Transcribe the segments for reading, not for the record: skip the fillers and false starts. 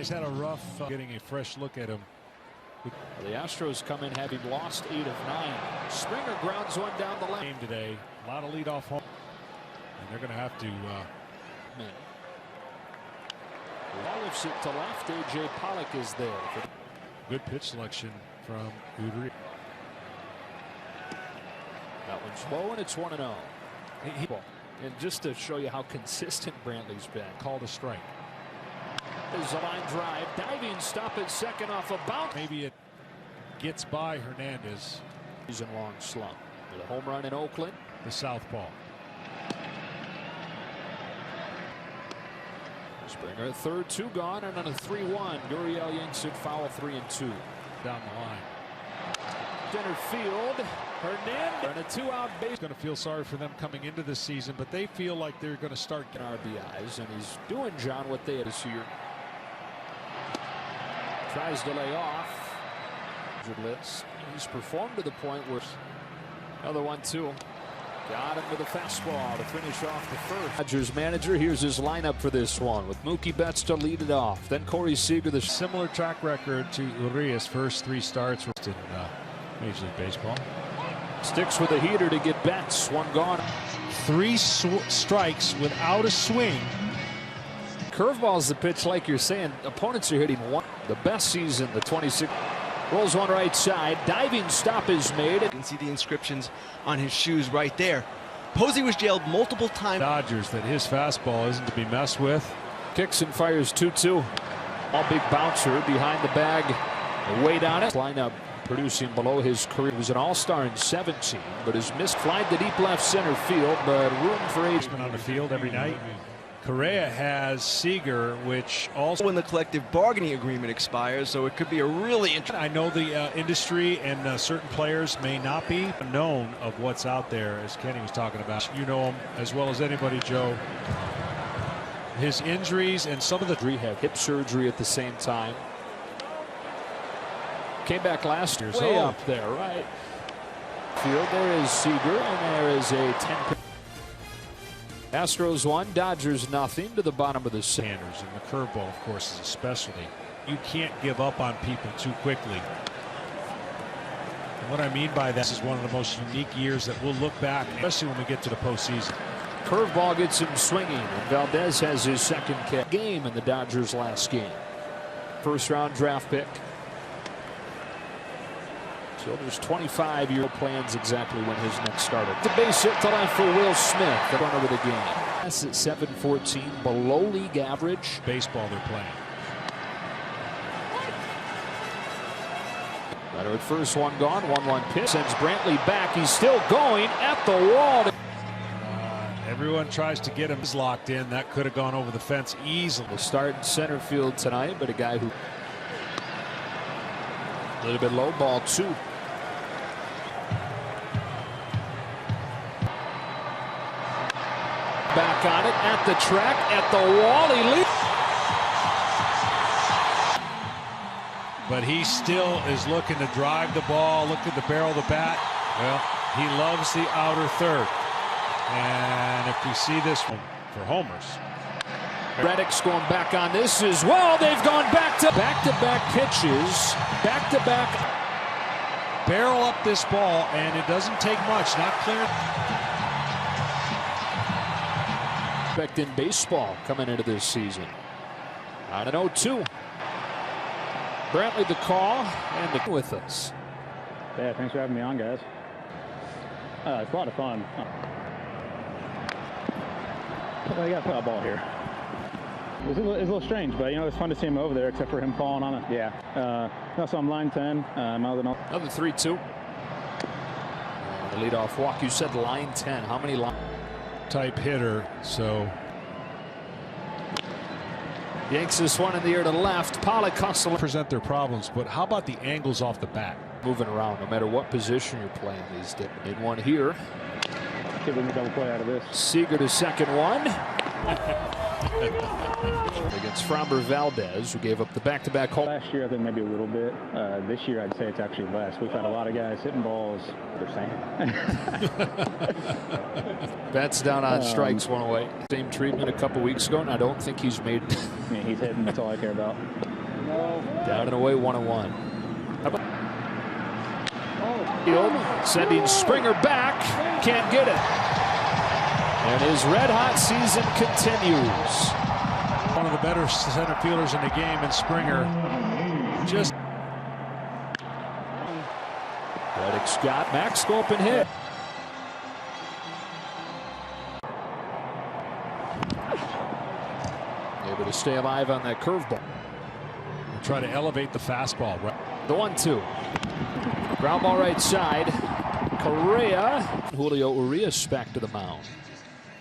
Guy's had a rough getting a fresh look at him. The Astros come in having lost 8 of 9. Springer grounds one down the left. Game today, a lot of leadoff home, and they're going to have to. Lifts it to left. A.J. Pollock is there. Good pitch selection from Udry. That one's low, and it's 1-0. And just to show you how consistent Brantley's been. Called a strike. There's a line drive. Diving stop at second off a bounce. Maybe it gets by Hernandez. He's in long slump. With a home run in Oakland. The southpaw. Springer at third, 2 gone, and on a 3-1. Gurriel yanks it foul, 3-2. Down the line. Center field. Hernandez and a 2-out base. Going to feel sorry for them coming into this season, but they feel like they're going to start getting RBIs, and he's doing, John, what they had this year. Tries to lay off. He's performed to the point where another 1-2. Got him with a fastball to finish off the first. Dodgers manager, here's his lineup for this one with Mookie Betts to lead it off. Then Corey Seager. The similar track record to Urias' first 3 starts in Major League Baseball. Sticks with a heater to get Betts. 1 gone. 3 strikes without a swing. Curveball's the pitch, like you're saying. Opponents are hitting one. The best season, the 26. Rolls one right side. Diving stop is made. You can see the inscriptions on his shoes right there. Posey was jailed multiple times. Dodgers, that his fastball isn't to be messed with. Kicks and fires 2-2. All big bouncer behind the bag. Weight on it. Lineup producing below his career. He was an all-star in 17, but has missed. Fly to deep left center field, but room for 8. On the field every night. Correa has Seager, which also when the collective bargaining agreement expires, so it could be a really interesting. I know the industry and certain players may not be known of what's out there, as Kenny was talking about. You know him as well as anybody, Joe. His injuries and some of the rehab, hip surgery at the same time. Came back last year, way up there, right? Field, there is Seager, and there is a 10. Astros 1, Dodgers nothing to the bottom of the Sanders, and the curveball, of course, is a specialty. You can't give up on people too quickly. And what I mean by that is one of the most unique years that we'll look back, especially when we get to the postseason. Curveball gets him swinging, and Valdez has his second game in the Dodgers' last game. First-round draft pick. So there's 25-year plans exactly when his next started. The base hit to left for Will Smith. The run over the game. That's at 7-14, below league average. Baseball they're playing. Runner at first, 1 gone, 1-1 pitch. Sends Brantley back. He's still going at the wall. Everyone tries to get him locked in. That could have gone over the fence easily. Will start in center field tonight, but a guy who a little bit low, ball 2. Back on it, at the track, at the wall, he leaps. But he still is looking to drive the ball, look at the barrel of the bat. Well, he loves the outer third. And if we see this one for homers. Reddick's going back on this as well. They've gone back-to-back pitches, back-to-back. Barrel up this ball, and it doesn't take much, not clear. In baseball coming into this season. On an 0-2. Brantley the call and with us. Yeah, thanks for having me on, guys. It's a lot of fun. Well, you got to put a ball here. It's a little strange, but you know it's fun to see him over there, except for him falling on it. Yeah. So I'm line 10. Another 3-2. The leadoff walk. You said line 10. How many line? Type hitter, so yanks this one in the air to left. Pollock hustle. Present their problems, but how about the angles off the bat? Moving around, no matter what position you're playing these days. In one here. Give him a double play out of this. Seager to second one. Against Framber Valdez, who gave up the back-to-back home. Last year, I think maybe a little bit. This year, I'd say it's actually less. We've had a lot of guys hitting balls. They're saying. Betts down on strikes, one away. Same treatment a couple weeks ago, and I don't think he's made. Yeah, he's hitting. That's all I care about. Down and away, 1-1. Field sending Springer back, can't get it. And his red-hot season continues. One of the better center fielders in the game, and Springer just. Reddick Scott, Max go up and hit. Able to stay alive on that curveball. Try to elevate the fastball. The 1-2. Ground ball right side. Correa. Julio Urias back to the mound.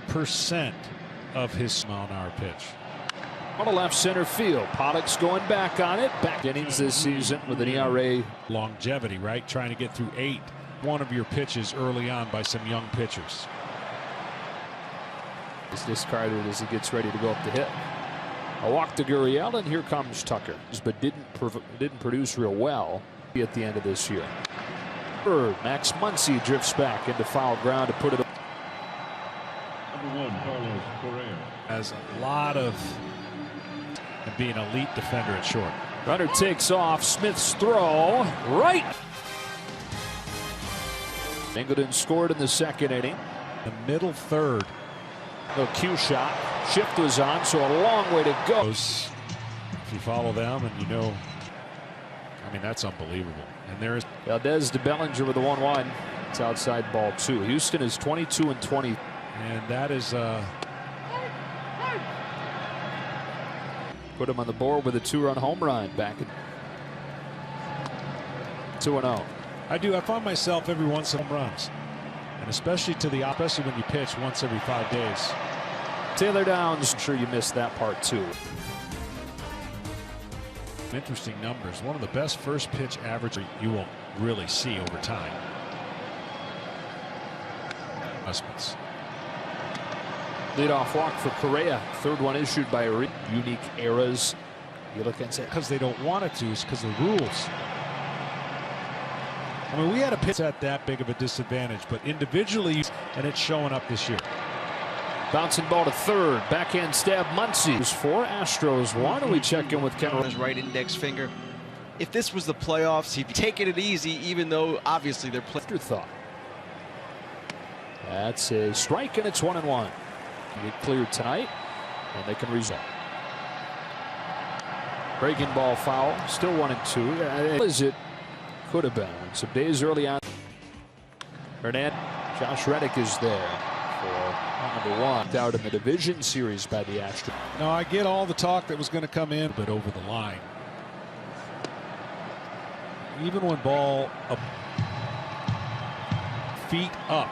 Percent of his mile-an-hour pitch. On the left center field. Pollock's going back on it. Back innings this season with an ERA. Longevity, right? Trying to get through 8. One of your pitches early on by some young pitchers. He's discarded as he gets ready to go up to hit. A walk to Gurriel, and here comes Tucker. But didn't produce real well at the end of this year. Max Muncy drifts back into foul ground to put it. Has a lot of and be an elite defender at short. Runner takes off. Smith's throw right. Ingleton scored in the second inning. The middle third. The cue shot. Shift was on, so a long way to go. If you follow them, and you know, I mean, that's unbelievable. And there's Valdez to Bellinger with the 1-1. It's outside ball 2. Houston is 22-20. And that is put him on the board with a 2-run home run back at 2-0. I find myself every once in home runs, and especially when you pitch once every 5 days. Taylor Downs, I'm sure you missed that part too. Interesting numbers. One of the best first pitch average you will really see over time. Investments. Leadoff walk for Correa. Third one issued by Unique Eras. You look and say, because they don't want it to, it's because of the rules. I mean, we had a pitch at that big of a disadvantage, but individually, and it's showing up this year. Bouncing ball to third. Backhand stab Muncy. 4 Astros 1. And we check in with Ken on his right index finger. If this was the playoffs, he'd be taking it easy, even though obviously they're playing. Afterthought. That's a strike, and it's 1-1. Get cleared tonight, and they can resolve. Breaking ball foul. Still 1-2. As it could have been. Some days early on. Hernandez. Josh Reddick is there for number 1. Out in the division series by the Astros. No, I get all the talk that was going to come in, but over the line. Even when ball up, feet up.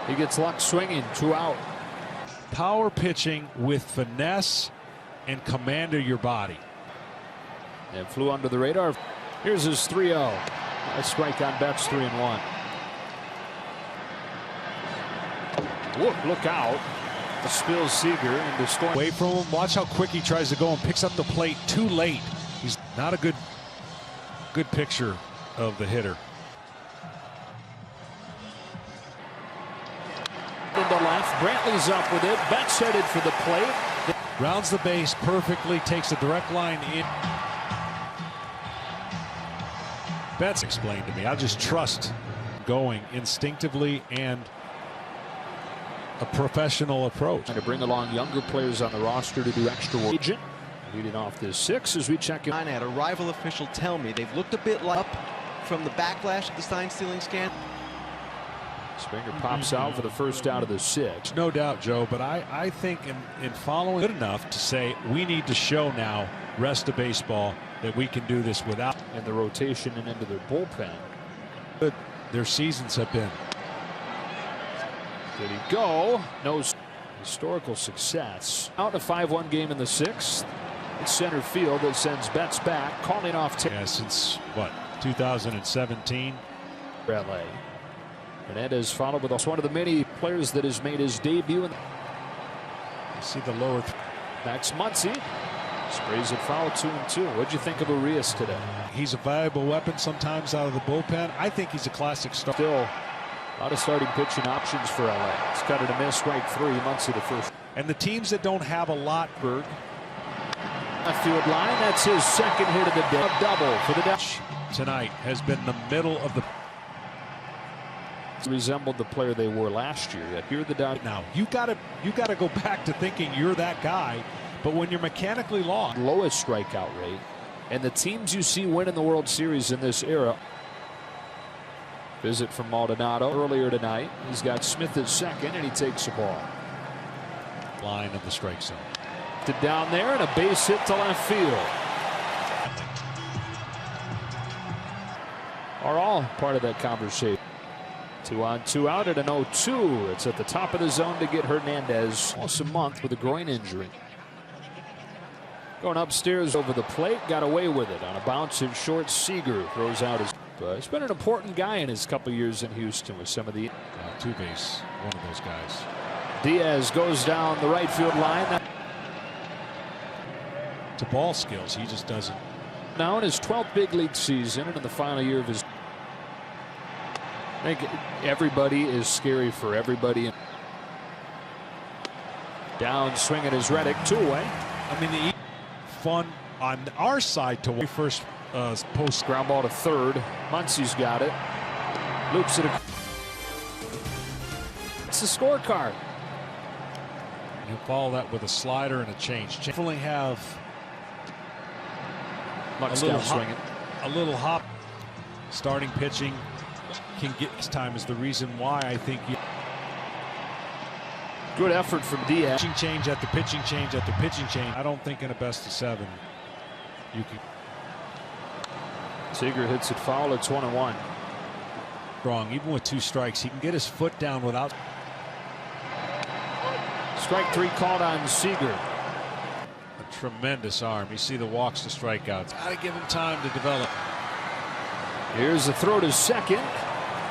He gets luck swinging. 2 out. Power pitching with finesse and command of your body. And flew under the radar. Here's his 3-0. A strike on Betts, 3-1. Look out. Spills Seager into scoring. Away from him. Watch how quick he tries to go and picks up the plate too late. He's not a good picture of the hitter. In the left, Brantley's up with it. Betts headed for the plate. Rounds the base perfectly, takes a direct line in. Betts explained to me. I just trust going instinctively and a professional approach. Trying to bring along younger players on the roster to do extra work. Agent leading off this 6 as we check in. I had a rival official tell me they've looked a bit up from the backlash of the sign stealing scandal. Springer pops out for the first out of the 6. No doubt, Joe, but I think in following good enough to say we need to show now rest of baseball that we can do this without in the rotation and into their bullpen. Good their seasons have been. Did he go? No historical success. Out a 5-1 game in the 6th. It's center field that sends Betts back, calling off. Yeah, since what, 2017. LA. Hernandez followed with one of the many players that has made his debut. See the lower. Max Muncy sprays it foul, 2-2. What'd you think of Urias today? He's a valuable weapon sometimes out of the bullpen. I think he's a classic star. Still a lot of starting pitching options for LA. It's cut it a miss, strike 3. Muncy the first. And the teams that don't have a lot, Berg. Left field line. That's his second hit of the day. A double for the Dutch. Tonight has been the middle of the. Resembled the player they were last year. Yet here the Dodgers. Now you gotta go back to thinking you're that guy, but when you're mechanically long. Lowest strikeout rate, and the teams you see winning the World Series in this era. Visit from Maldonado earlier tonight. He's got Smith at second, and he takes the ball. Line of the strike zone. Down there, and a base hit to left field. Are all part of that conversation. 2 on, 2 out at an 0-2. It's at the top of the zone to get Hernandez. Almost a month with a groin injury. Going upstairs over the plate, got away with it on a bounce in short. Seager throws out his. He's been an important guy in his couple years in Houston with some of the. Two base, one of those guys. Diaz goes down the right field line. To ball skills, he just doesn't. Now in his 12th big league season and in the final year of his. I think everybody is scary for everybody. Down swinging is Reddick, 2-away. I mean, the fun on our side to first post. Ground ball to third. Muncy's got it. Loops it. It's the scorecard. You follow that with a slider and a change. Definitely have a little hop. Starting pitching can get his time is the reason why I think you. Good effort from Diaz. Pitching change at the pitching change at the pitching change. I don't think in a best of 7 you can. Seager hits it foul. It's 1-1. Wrong. Even with 2 strikes, he can get his foot down without. Strike 3 called on Seager. A tremendous arm. You see the walks to strikeouts. Got to give him time to develop. Here's the throw to second.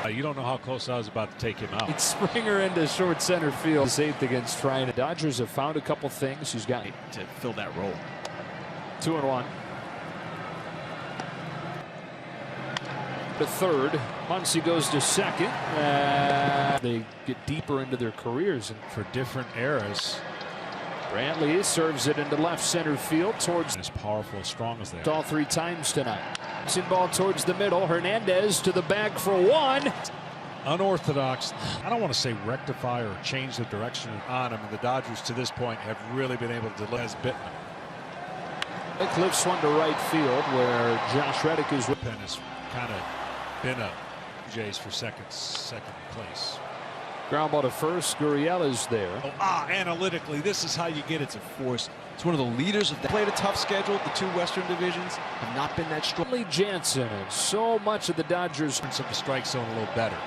You don't know how close I was about to take him out. It's Springer into short center field. His 8th against Trine. The Dodgers have found a couple things. He's got to fill that role. 2-1. The third. Muncy goes to second. They get deeper into their careers and for different eras. Brantley serves it into left center field towards. As powerful, as strong as they are. All 3 times tonight. In ball towards the middle. Hernandez to the bag for 1. Unorthodox. I don't want to say rectify or change the direction on him. And the Dodgers to this point have really been able to has bitten him. It lifts one to right field where Josh Reddick is. Pen has kind of been a Jays for second place. Ground ball to first. Gurriel is there. Analytically, this is how you get it to force. It's one of the leaders of the. Played a tough schedule. The 2 Western divisions have not been that strong. Lee Jansen and so much of the Dodgers. Of the strike zone a little better.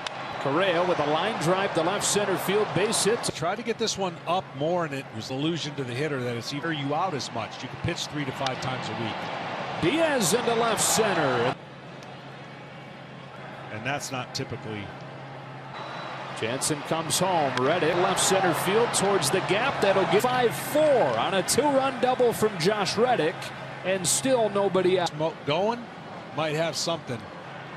Correa with a line drive to left center field, base hit. Try to get this one up more, and it was illusion to the hitter that it's either you out as much. You can pitch 3 to 5 times a week. Diaz into left center. And that's not typically. Jansen comes home. Reddick left center field towards the gap. That'll get 5-4 on a 2-run double from Josh Reddick, and still nobody out. Going might have something.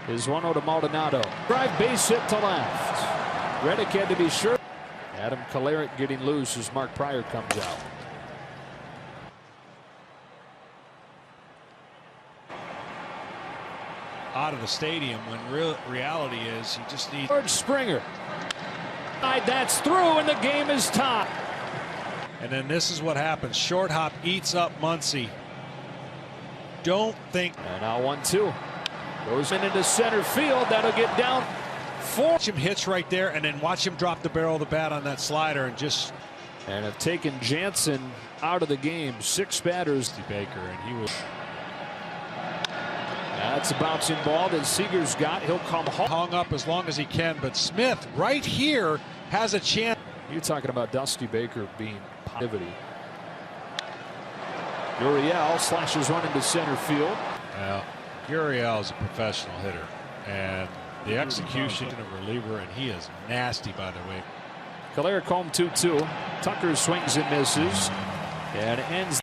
Is 1-0 to Maldonado. Drive base hit to left. Reddick had to be sure. Adam Kolarek getting loose as Mark Pryor comes out. Out of the stadium when reality is he just needs. George Springer. That's through, and the game is tied. And then this is what happens. Short hop eats up Muncy. Don't think. And now 1-2. Goes into center field. That'll get down 4. Watch him hitch right there, and then watch him drop the barrel of the bat on that slider and just. And have taken Jansen out of the game. 6 batters. Baker, and he was. That's a bouncing ball that Seager's got. He'll come home. Hung up as long as he can, but Smith right here has a chance. You're talking about Dusty Baker being positivity. Gurriel slashes one into center field. Well, Gurriel is a professional hitter, and the execution of a reliever, and he is nasty, by the way. Caleric home 2-2. Tucker swings and misses and ends.